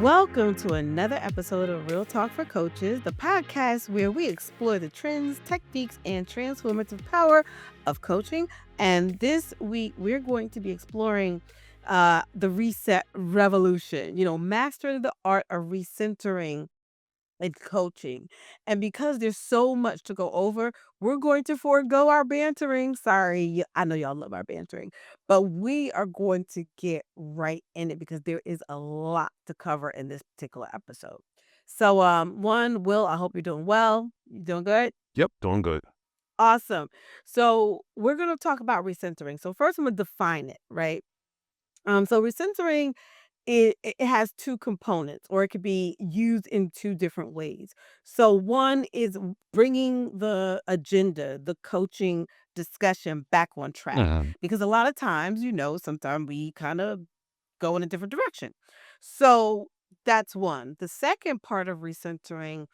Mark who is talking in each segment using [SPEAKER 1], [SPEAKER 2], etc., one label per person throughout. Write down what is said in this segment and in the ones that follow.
[SPEAKER 1] Welcome to another episode of Real Talk for Coaches, the podcast where we explore the trends, techniques, and transformative power of coaching. And this week, we're going to be exploring the reset revolution, mastering the art of recentering and coaching. And because there's so much to go over, we're going to forego our bantering. Sorry, I know y'all love our bantering, but we are going to get right in it because there is a lot to cover in this particular episode. So, one, Will, I hope you're doing well. You doing good?
[SPEAKER 2] Yep, doing good.
[SPEAKER 1] Awesome. So, we're going to talk about recentering. So, first, I'm going to define it, right? So recentering it has two components, or it could be used in two different ways. So one is bringing the agenda, the coaching discussion back on track,
[SPEAKER 2] Mhm.
[SPEAKER 1] because a lot of times, sometimes we kind of go in a different direction. So that's one. The second part of recentering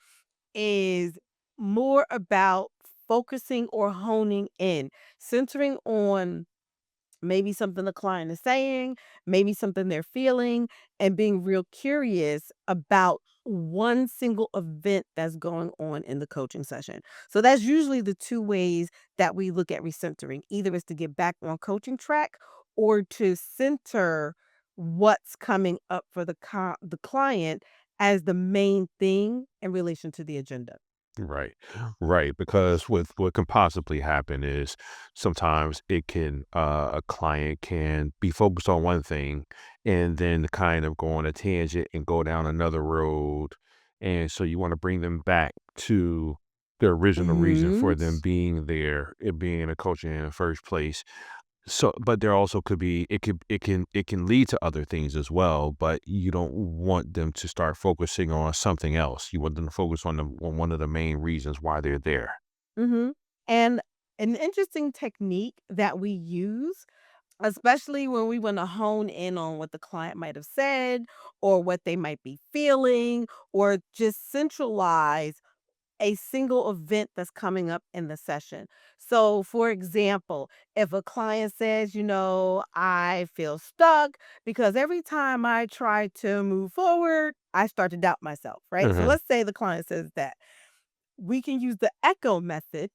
[SPEAKER 1] is more about focusing or honing in, centering on maybe something the client is saying, maybe something they're feeling, and being real curious about one single event that's going on in the coaching session. So that's usually the two ways that we look at recentering. Either is to get back on coaching track or to center what's coming up for the client as the main thing in relation to the agenda.
[SPEAKER 2] Right, right. Because with what can possibly happen is sometimes a client can be focused on one thing and then kind of go on a tangent and go down another road. And so you want to bring them back to the original reason for
[SPEAKER 1] Mhm.
[SPEAKER 2] them being there, it being a coaching in the first place. So, but there also could be it can lead to other things as well, but you don't want them to start focusing on something else. You want them to focus on one of the main reasons why they're there.
[SPEAKER 1] Mhm. And an interesting technique that we use, especially when we wanna hone in on what the client might have said or what they might be feeling, or just centralize a single event that's coming up in the session. So, for example, if a client says, I feel stuck because every time I try to move forward, I start to doubt myself, right? So
[SPEAKER 2] Mhm.
[SPEAKER 1] let's say the client says that. We can use the echo method,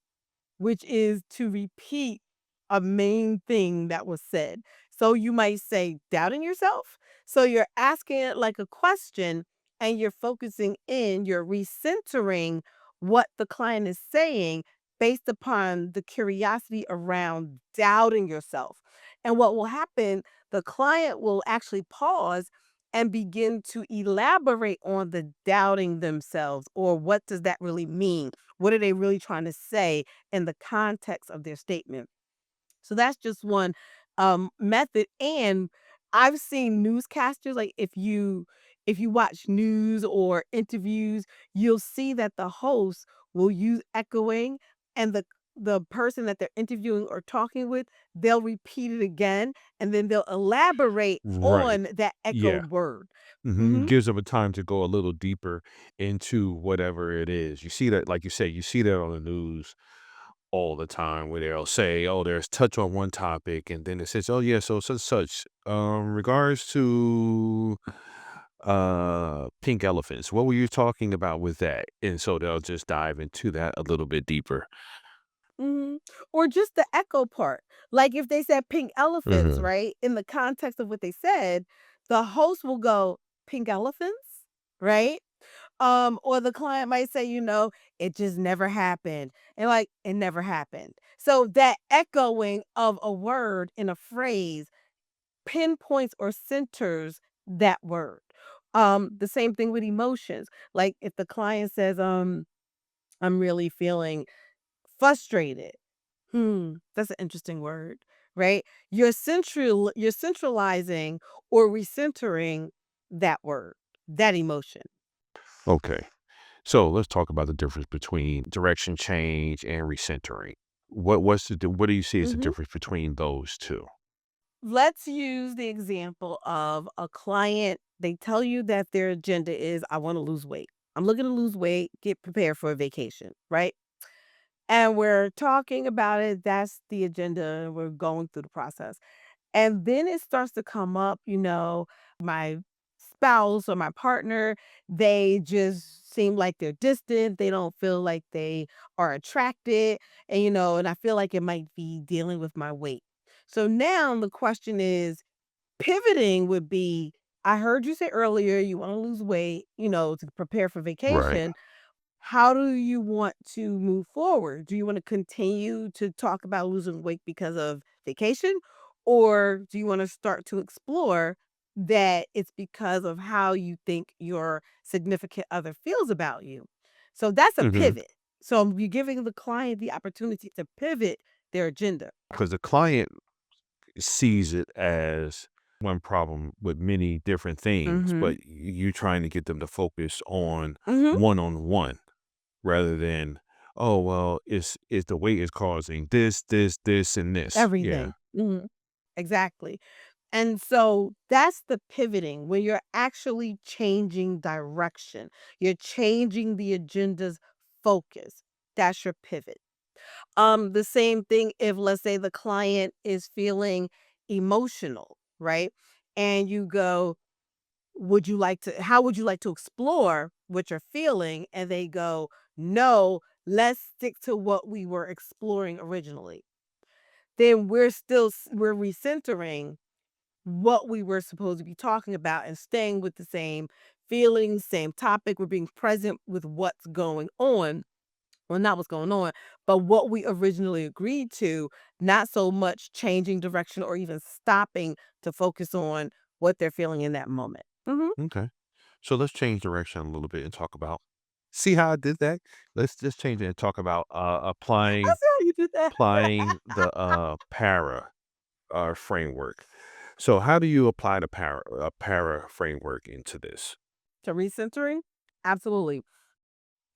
[SPEAKER 1] which is to repeat a main thing that was said. So you might say, doubting yourself. So you're asking it like a question and you're focusing in, you're recentering what the client is saying based upon the curiosity around doubting yourself. And what will happen, the client will actually pause and begin to elaborate on the doubting themselves, or what does that really mean? What are they really trying to say in the context of their statement? So that's just one method. And I've seen newscasters, like if you watch news or interviews, you'll see that the host will use echoing, and the person that they're interviewing or talking with, they'll repeat it again, and then they'll elaborate
[SPEAKER 2] Right.
[SPEAKER 1] on that
[SPEAKER 2] Yeah.
[SPEAKER 1] echoed word.
[SPEAKER 2] Mhm.
[SPEAKER 1] Mhm.
[SPEAKER 2] Gives them a time to go a little deeper into whatever it is. You see that, like you say, you see that on the news all the time where they'll say, "Oh, there's touch on one topic," and then it says, "Oh yeah, so such such regards to pink elephants. What were you talking about with that?" And so they'll just dive into that a little bit deeper.
[SPEAKER 1] Mhm. Or just the echo part. Like if they said pink elephants,
[SPEAKER 2] Mhm.
[SPEAKER 1] right? In the context of what they said, the host will go, "Pink elephants?" Right? Or the client might say, "It just never happened." And like, it never happened. So that echoing of a word in a phrase pinpoints or centers that word. The same thing with emotions. Like if the client says, "I'm really feeling frustrated." That's an interesting word, right? You're centralizing or recentering that word, that emotion.
[SPEAKER 2] Okay. So let's talk about the difference between direction change and recentering. What do you see as the
[SPEAKER 1] Mhm.
[SPEAKER 2] difference between those two?
[SPEAKER 1] Let's use the example of a client. They tell you that their agenda is, I want to lose weight. I'm looking to lose weight, get prepared for a vacation, right? And we're talking about it. That's the agenda. We're going through the process. And then it starts to come up, my spouse or my partner, they just seem like they're distant. They don't feel like they are attracted. And, and I feel like it might be dealing with my weight. So now the question is pivoting would be I heard you say earlier you want to lose weight, to prepare for
[SPEAKER 2] Right.
[SPEAKER 1] vacation. How do you want to move forward? Do you want to continue to talk about losing weight because of vacation? Or do you want to start to explore that it's because of how you think your significant other feels about you? So that's a
[SPEAKER 2] Mhm.
[SPEAKER 1] pivot. So you're giving the client the opportunity to pivot their agenda.
[SPEAKER 2] 'Cause the client sees it as one problem with many different things,
[SPEAKER 1] Mhm.
[SPEAKER 2] but you're trying to get them to focus
[SPEAKER 1] Mhm.
[SPEAKER 2] on one rather than, "Oh, well, it's the weight is causing this, and this." Yeah.
[SPEAKER 1] Everything. Mhm. Exactly. And so that's the pivoting when you're actually changing direction. You're changing the agenda's focus. That's your pivot. The same thing if let's say the client is feeling emotional, right? And you go, how would you like to explore what you're feeling? And they go, no, let's stick to what we were exploring originally. Then we're recentering what we were supposed to be talking about and staying with the same feelings, same topic. We're being present with what's going on. Well, not what's going on, but what we originally agreed to, not so much changing direction or even stopping to focus on what they're feeling in that moment.
[SPEAKER 2] Okay. So let's change direction a little bit and talk about see how I did that? Let's just change it and talk about,
[SPEAKER 1] I see how you did that.
[SPEAKER 2] applying the, para, framework. So how do you apply the para framework into this?
[SPEAKER 1] To recentering? Absolutely.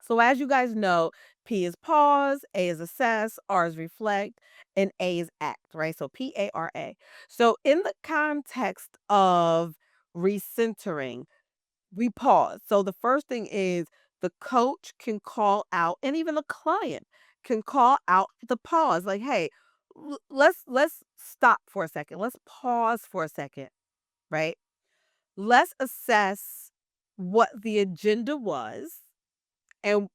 [SPEAKER 1] So as you guys know, P is pause, A is assess, R is reflect, and A is act, right? So PARA. So in the context of recentering, we pause. So the first thing is the coach can call out, and even the client can call out the pause. Like, hey, let's stop for a second. Let's pause for a second, right? Let's assess what the agenda was and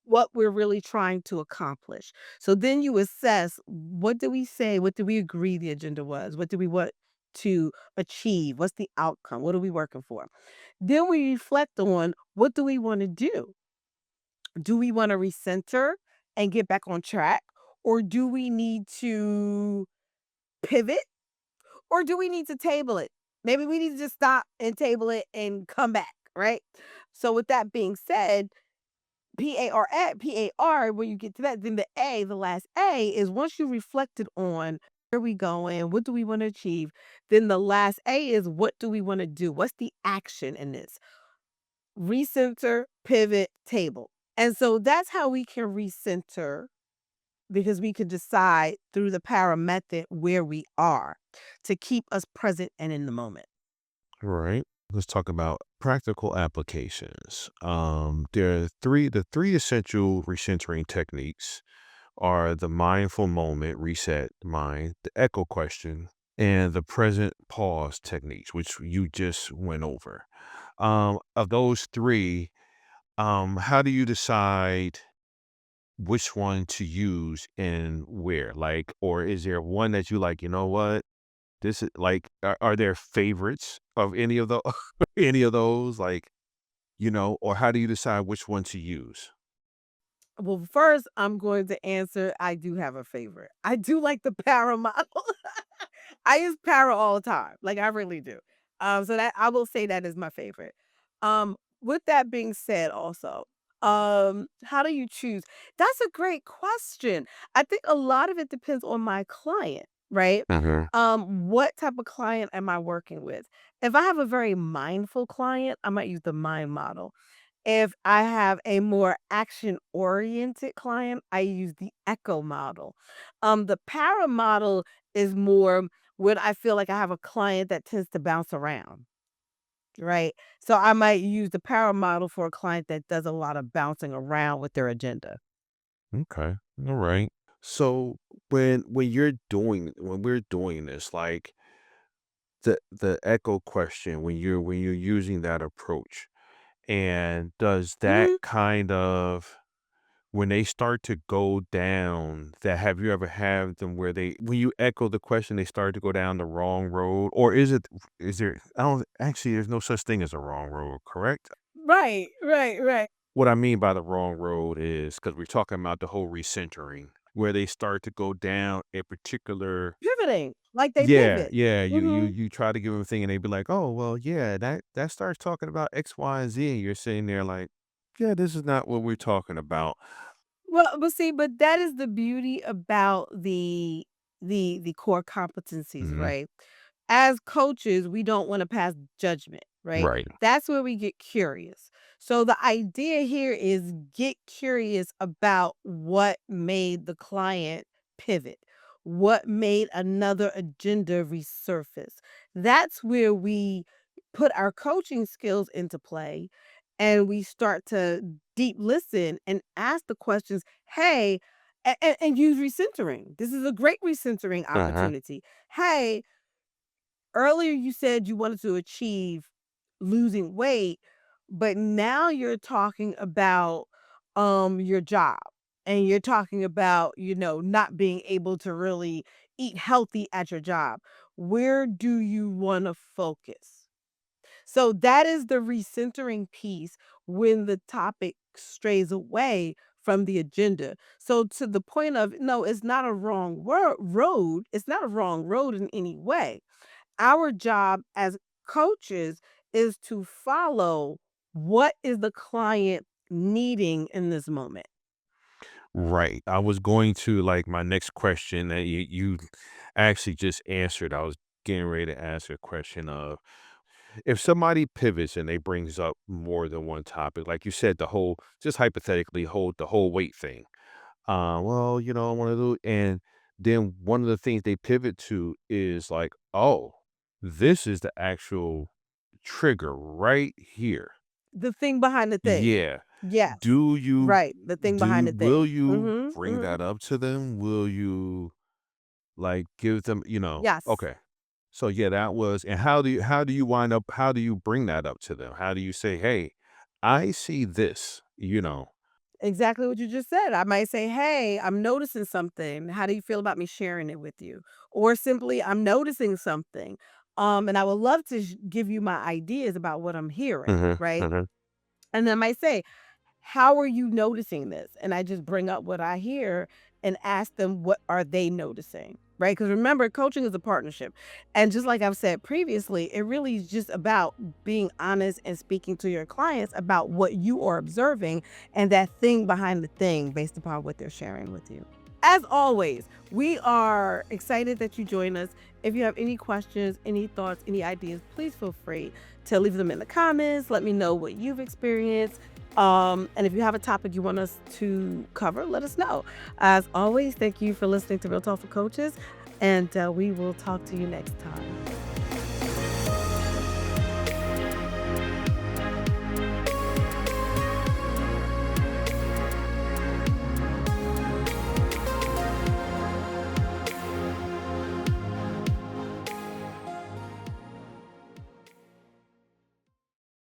[SPEAKER 1] what we're really trying to accomplish. So then you assess what did we say, what did we agree the agenda was, what do we want to achieve, what's the outcome, what are we working for? Then we reflect on what do we want to do? Do we want to recenter and get back on track, or do we need to pivot, or do we need to table it? Maybe we need to just stop and table it and come back, right? So with that being said, PAR, when you get to that, then the A, the last A is once you reflected on where we going, what do we want to achieve, then the last A is what do we want to do? What's the action in this? Recenter, pivot, table. And so that's how we can recenter because we can decide through the power method where we are to keep us present and in the moment.
[SPEAKER 2] Right. Let's talk about practical applications. There are the three essential recentering techniques are the mindful moment, reset mind, the echo question, and the present pause techniques, which you just went over. Of those three, how do you decide which one to use and where? Like, or is there one that you like, you know what? This is like, are there favorites of any of the any of those? Like, or how do you decide which one to use?
[SPEAKER 1] Well, first, I'm going to answer I do have a favorite. I do like the para model. I use para all the time, like, I really do. So that I will say that is my favorite. With that being said also, how do you choose? That's a great question. I think a lot of it depends on my client, right?
[SPEAKER 2] Mhm.
[SPEAKER 1] What type of client am I working with? If I have a very mindful client, I might use the mind model. If I have a more action-oriented client, I use the echo model. The para model is more when I feel like I have a client that tends to bounce around, right? So I might use the para model for a client that does a lot of bouncing around with their agenda.
[SPEAKER 2] Okay. All right. So when we're doing this, like the echo question when you're using that approach, and does that
[SPEAKER 1] Mhm.
[SPEAKER 2] kind of when they start to go down that have you ever had them where they when you echo the question, they start to go down the wrong road? Or is there I don't actually, there's no such thing as a wrong road, correct?
[SPEAKER 1] Right, right, right.
[SPEAKER 2] What I mean by the wrong road is because 'cause we're talking about the whole recentering, where they start to go down a particular.
[SPEAKER 1] Pivoting, like they
[SPEAKER 2] Yeah,
[SPEAKER 1] pivot.
[SPEAKER 2] yeah,
[SPEAKER 1] Mhm.
[SPEAKER 2] you try to give them a thing and they be like, "Oh, well, yeah, that starts talking about X, Y, and Z," and you're sitting there like, "Yeah, this is not what we're talking about."
[SPEAKER 1] Well, but see, but that is the beauty about the core competencies,
[SPEAKER 2] Mhm.
[SPEAKER 1] right? As coaches, we don't want to pass judgment, right?
[SPEAKER 2] Right.
[SPEAKER 1] That's where we get curious. So the idea here is get curious about what made the client pivot, what made another agenda resurface. That's where we put our coaching skills into play and we start to deep listen and ask the questions, hey, and use recentering. This is a great recentering
[SPEAKER 2] Uh-huh.
[SPEAKER 1] opportunity. Hey, earlier you said you wanted to achieve losing weight, but now you're talking about your job and you're talking about, not being able to really eat healthy at your job. Where do you want to focus? So that is the recentering piece when the topic strays away from the agenda. So to the point of no, it's not a wrong road. It's not a wrong road in any way. Our job as coaches is to follow what is the client needing in this moment.
[SPEAKER 2] Right. I was going to like my next question that you actually just answered. I was getting ready to answer a question of if somebody pivots and they brings up more than one topic, like you said, the whole just hypothetically hold the whole weight thing. Well, I want to do, and then one of the things they pivot to is like, oh, this is the actual trigger right here.
[SPEAKER 1] The thing behind the thing.
[SPEAKER 2] Yeah.
[SPEAKER 1] Yes.
[SPEAKER 2] Do you
[SPEAKER 1] Right. The thing behind the
[SPEAKER 2] will
[SPEAKER 1] thing.
[SPEAKER 2] you
[SPEAKER 1] Mhm.
[SPEAKER 2] bring
[SPEAKER 1] Mhm.
[SPEAKER 2] that up to them? Will you like give them,
[SPEAKER 1] Yes.
[SPEAKER 2] okay. So yeah, that was, and how do you wind up, how do you bring that up to them? How do you say, "Hey, I see this?"
[SPEAKER 1] Exactly what you just said. I might say, "Hey, I'm noticing something. How do you feel about me sharing it with you?" Or simply, "I'm noticing something. And I would love to give you my ideas about what I'm hearing."
[SPEAKER 2] Mhm,
[SPEAKER 1] Right?
[SPEAKER 2] mhm.
[SPEAKER 1] And then I might say, how are you noticing this? And I just bring up what I hear and ask them what are they noticing, right? Because remember, coaching is a partnership. And just like I've said previously, it really is just about being honest and speaking to your clients about what you are observing and that thing behind the thing based upon what they're sharing with you. As always, we are excited that you join us. If you have any questions, any thoughts, any ideas, please feel free to leave them in the comments. Let me know what you've experienced. And if you have a topic you want us to cover, let us know. As always, thank you for listening to Real Talk for Coaches, and we will talk to you next time.